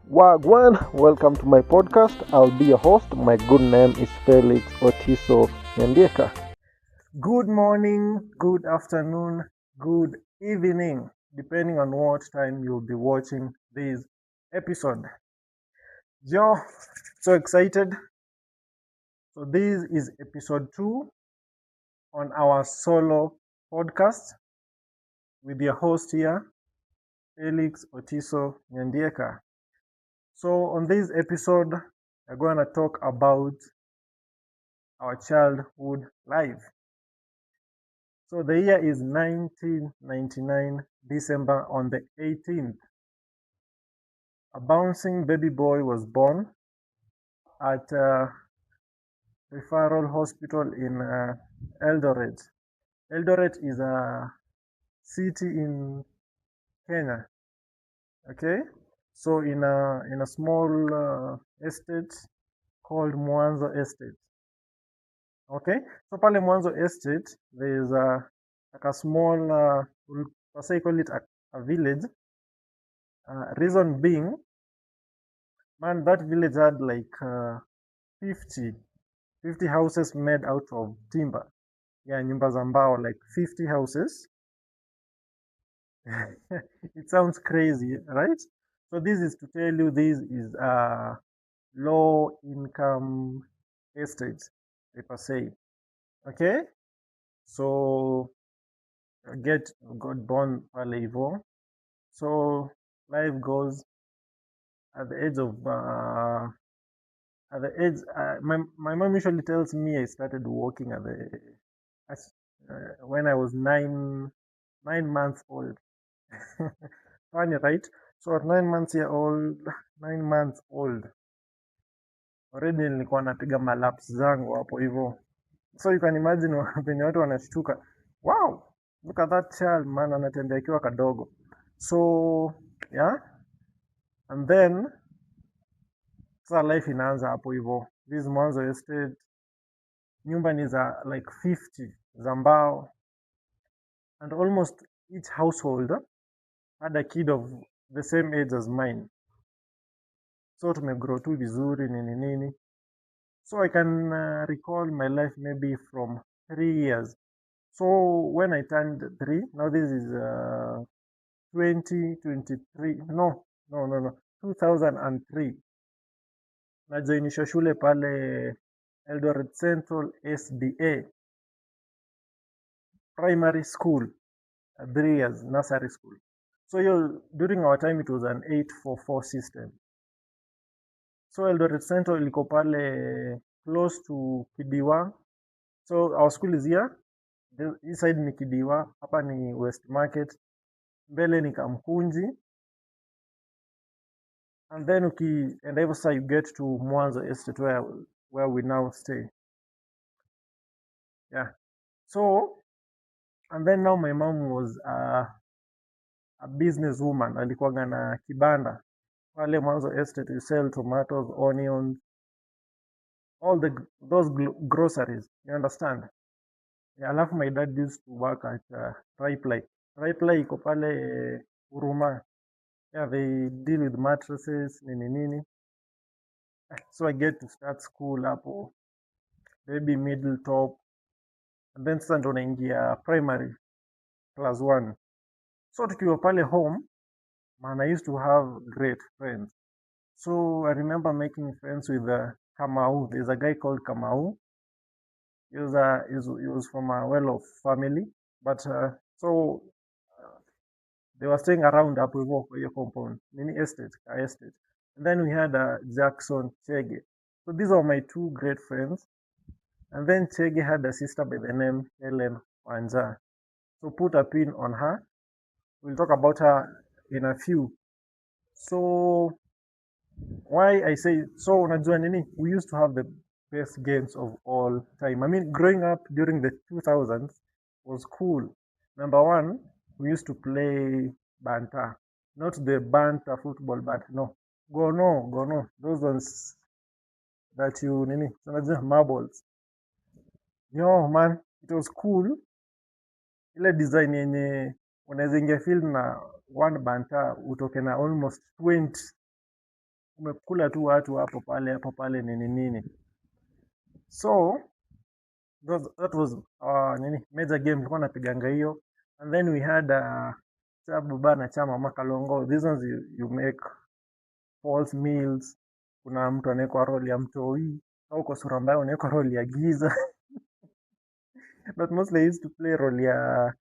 Wagwan, welcome to my podcast. I'll be your host. My good name is Felix Otiso Nyandieka. Good morning, good afternoon, good evening, depending on what time you'll be watching this episode. Yo, so excited. So this is episode 2 on our solo podcast with your host here, Felix Otiso Nyandieka. So on this episode, we're going to talk about our childhood life. So the year is 1999, December on the 18th. A bouncing baby boy was born at a referral hospital in Eldoret. Eldoret is a city in Kenya. Okay, so in a small estate called Mwanzo Estate. Okay, so pale Mwanzo Estate, there is like a small, we'll say call it a village. Reason being, man, that village had like 50 houses made out of timber. Yeah, nyumba za mbao, like 50 houses. It sounds crazy, right? So this is to tell you this is a low income estate, per se. Okay, so got born pale hivo. So life goes at the age of my mom usually tells me I started working when I was nine months old. Funny, right? So at 9 months old already nilikuwa napiga malaps zangu hapo hivyo. So you can imagine venye watu wanashtuka, wow, look at that child, man, anatembea akiwa kadogo. So yeah, and then sasa life inaanza hapo hivyo. This Mwanzo Estate, nyumba ni za like 50 za mbao, and almost each household had a kid of the same age as mine. So tumegrow tu vizuri nini nini. So I can recall my life maybe from 3 years. So when I turned 3, now this is 2023, no, 2003. Najoinisha shule pale Eldoret Central SDA primary school, 3 years, nursery school. So during our time it was an 844 system. So Eldoret Central iliko pale close to Kidiwa. So our school is here. This side ni Kidiwa, hapa ni West Market, mbele ni Kamkunji. And then and every side you get to Mwanzo Estate where we now stay. Yeah. So, and then now my mom was a businesswoman. Alikuwaga na kibanda pale Mwanzo Estate. You sell tomatoes, onions, all those groceries. You understand? Yeah, alafu my dad used to work at Riply. Riply iko pale Huruma. Yeah, they deal with mattresses, nini nini. So I get to start school hapo, maybe middle top, and then sasa ndo naingia primary class 1. So tukiwa pale home, man, I used to have great friends. So I remember making friends with Kamau. There's a guy called Kamau. He was from a well-off family, but so they were staying around hapo hivyo kwa hiyo compound, nini estate. And then we had Jackson Chege. So these are my 2 great friends. And then Chege had a sister by the name Helen Wanja. So put a pin on her. We'll talk about her in a few. So why I say so, unajua nini, we used to have the best games of all time. I mean, growing up during the 2000s was cool. Number 1, we used to play banta, not the banta football, but no, gono, those ones that you nini, unajua marbles. Yo man, it was cool. Ile design yenye unaweza ingia field na one banta utoke na almost 20. umekula tu watu hapo pale nini nini. So that was nini major game tulikuwa napiganga hiyo. And then we had cha baba na cha mama Kalongo. These ones you make false meals. Kuna mtu anawekwa role ya mtoi au kwa sura mbaya unawekwa role ya giza. But mostly I used to play role ya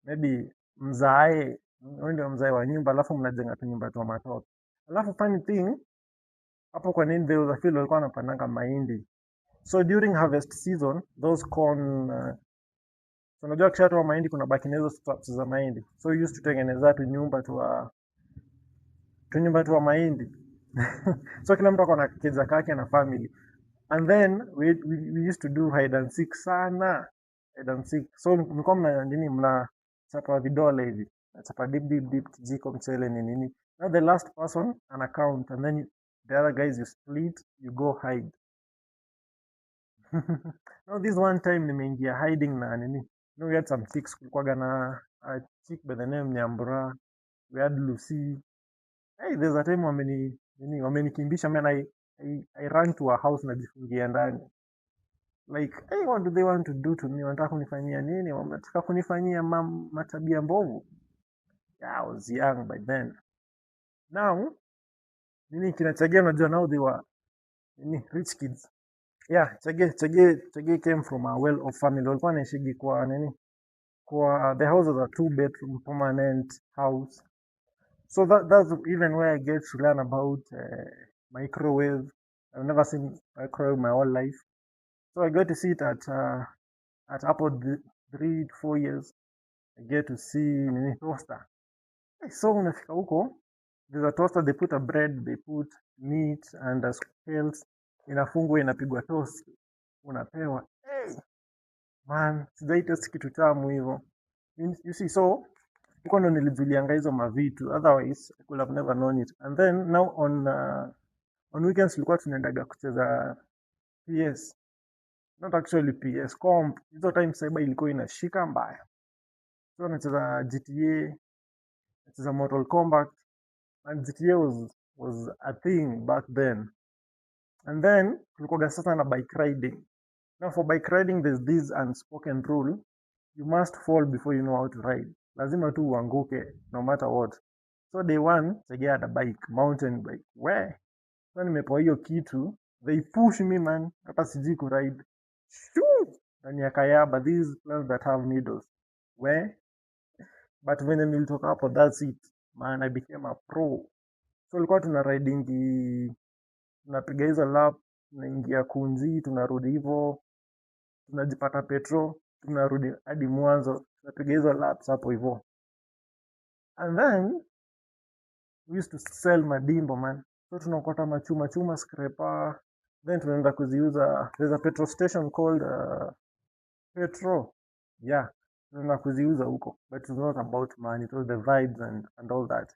maybe mzae, wewe ndio mzae wa nyumba, alafu mnajenga tu nyumba tu matope. Alafu funny thing, hapo kwa nini there was a field walikuwa wanapandanga mahindi. So during harvest season, those corn unajua kishatoa mahindi kuna baki na hizo straps za mahindi. So we used to tengeneza tu nyumba tu mahindi. So kila mtu ako na kiza kake na family. And then we used to do hide and seek sana. Hide and seek. So mlikuwa mna nini mnachapa vidole hivi. Nachapa deep kijiko mchele ni nini. Now the last person an account and then the other guys you split, you go hide. Now this one time nimeingia hiding na nini. No, we had some chicks. Kulikuwaga na a chick by the name Nyambura. We had Lucy. Hey, there's a time wamenikimbisha man. I ran to a house najifungia ndani. Like, hey, what do they want to do to me? Wanataka kunifanyia nini? Wanataka kunifanyia matabia mbovu. Yeah, I was young by then. Now, nini kinachagea unajua now they were rich kids. Yeah, Chege came from a well-off family. Walikuwa naishigi kwa nini? Kwa the house was a 2-bedroom permanent house. So that's even where I get to learn about microwave. I've never seen microwave my whole life. So I got to see it at about 3 to 4 years. I get to see nini toaster. So unafika huko, there's a toaster, they put a bread, they put meat and scales. Inafungwa inapigwa toast. Unapewa. Hey, man, sijai taste kitu tamu hivyo. You see, so huko ndo nilijulianga hizo mavitu, otherwise I could have never known it. And then now on weekends tulikuwa tunaendaga kucheza PS, not actually PS comp. Hizo time cyber ilikuwa inashika mbaya, so nacheza GTA, nacheza Mortal Kombat, and GTA was a thing back then. And then tulikuwa sasa na bike riding. Now for bike riding there's this unspoken rule, you must fall before you know how to ride. Lazima tu uanguke no matter what. So day one, Chege had a bike, mountain bike. Where? So nimepewa hiyo kitu, they push me man, hata sijui ku ride. Shoo! Ndani ya kayaba, these plants that have needles. Where? But when nilitoka hapo, that's it. Man, I became a pro. So ilikuwa tuna riding, tunapiga hizo lap, tunaingia Kunzi, tunarudi hivyo, tunajipata petrol, tunarudi hadi mwanzo, tunapiga hizo laps hapo hivyo. And then we used to sell madimbo man. So tunakota machuma scraper, then tunaenda kuziuza. There's a petrol station called Petro. Yeah, tunaenda kuziuza huko. But it was not about money, it was the vibes and all that.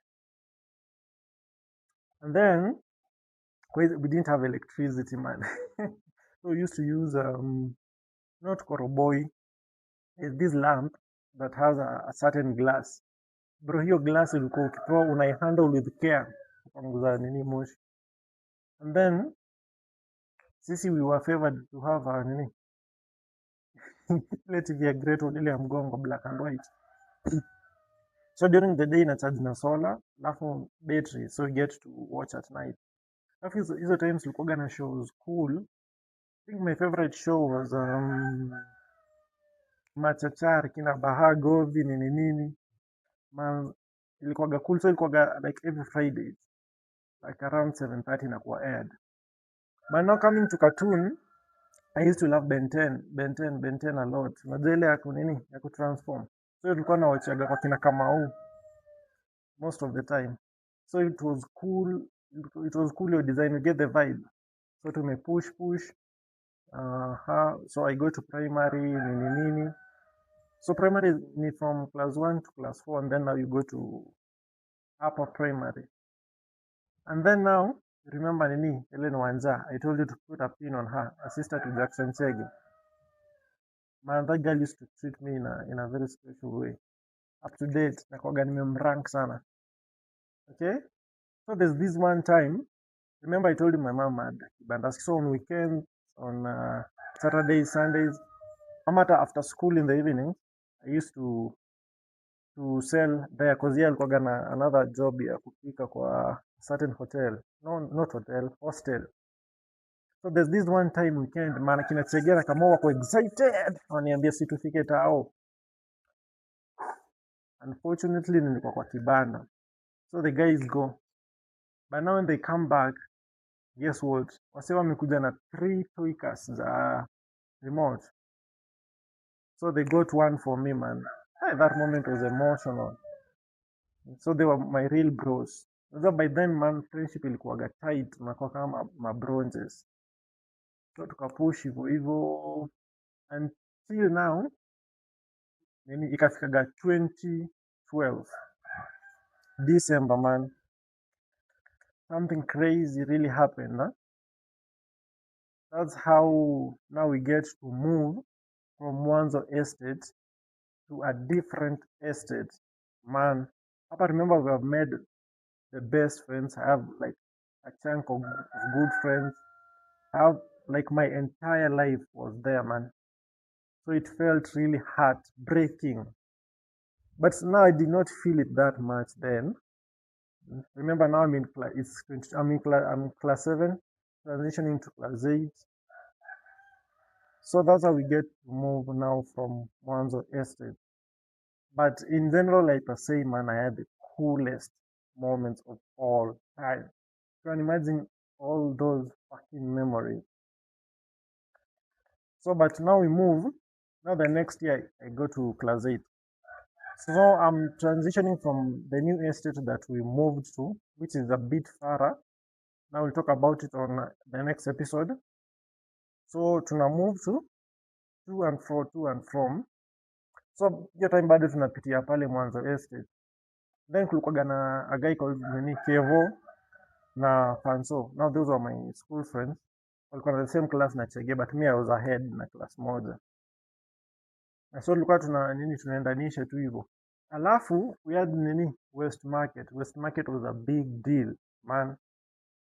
And then we didn't have electricity man. So we used to use not koroboi. It's this lamp that has a certain glass. Bro, hiyo glass ulikuwa ukipewa unaihandle with care kupunguza nini moshi. And then sisi we were favored to have a nini ile TV ya Great Wall ile ya mgongo black and white. So during the day ina charge na solar, alafu battery, so you get to watch at night. Alafu hizo times tulikuwa na shows cool. I think my favorite show was Machachari kina Bahagovi nini nini. Man, ilikuwa cool, so ilikuwa like every Friday, like around 7:30 inakuwa aired. But now coming to cartoon, I used to love Ben 10 a lot. Unajua ile ya kunini ya kutransform. So tulikuwa na wachaga kwa kina Kamau most of the time. So it was cool. It was cool your design, you get the vibe. So to me push. So I go to primary nini. So primary ni from class 1 to class 4, and then now you go to upper primary. And then now remember nini Ellen Wanja, I told you to put a pin on her, a sister to Jackson Chege. Man, that girl used to treat me in a very special way. Up to date, nakwaga nimemrank sana. Okay? So there's this one time, Remember I told you my mom had kibanda. So on weekends, on Saturdays, Sundays, amata after school in the evening, I used to sell there because yeye alikuwa na another job ya kupika kwa certain hotel. No, not hotel, hostel. So there's this one time weekend, maana kina Chegera kama wako excited, waniambia si tufike tao. Unfortunately nilikuwa kwa kibanda. So the guys go. But now when they come back, guess what? Wase wamekuja na 3 tweakers za remote. So they got one for me, man. Hey, that moment was emotional. So they were my real bros. So by then, man, friendship ilikuwaga tight, tunakuwa kama mabronzes. So tukapush hivyo hivyo until now, nini ikafikaga 2012 December, man. Something crazy really happened. Huh? That's how now we get to move from Mwanzo estate to a different estate. Man, I remember we have made the best friends. I have like a chunk of good friends. I have like my entire life was there, man. So it felt really heartbreaking. But now I did not feel it that much then. Remember now I'm in class. I'm class 7, transitioning to class 8. So that's how we get to move now from Mwanzo estate. But in general, like I say, man, I had the coolest moments of all time. You can imagine all those fucking memories. So, but now we move. Now the next year I go to class 8. So I'm transitioning from the new estate that we moved to, which is a bit farther. Now we'll talk about it on the next episode. So tuna move to and from. So hiyo time bado tunapitia pale Mwanzo estate. Then kulikuwa na a guy called Kevo na Fanso. Now those were my school friends. Walikuwa na the same class na Chege, but me I was ahead na class moja. Na so tulikuwa tunaendanisha tu hivyo. Alafu we had West Market. West Market was a big deal, man.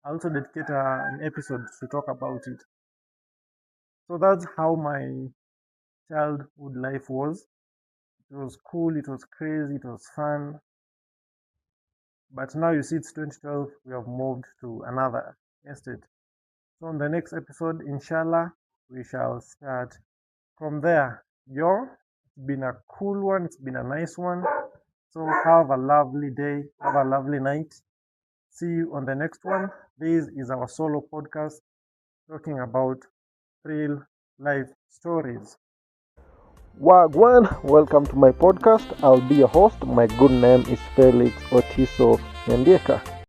I also dedicate an episode to talk about it. So that's how my childhood life was. It was cool, it was crazy, it was fun. But now you see it's 2012, we have moved to another estate. So on the next episode, inshallah, we shall start from there. It's been a cool one, it's been a nice one. So have a lovely day, have a lovely night. See you on the next one. This is our solo podcast talking about real life stories. Wagwan, welcome to my podcast. I'll be your host. My good name is Felix Otiso Nyandieka.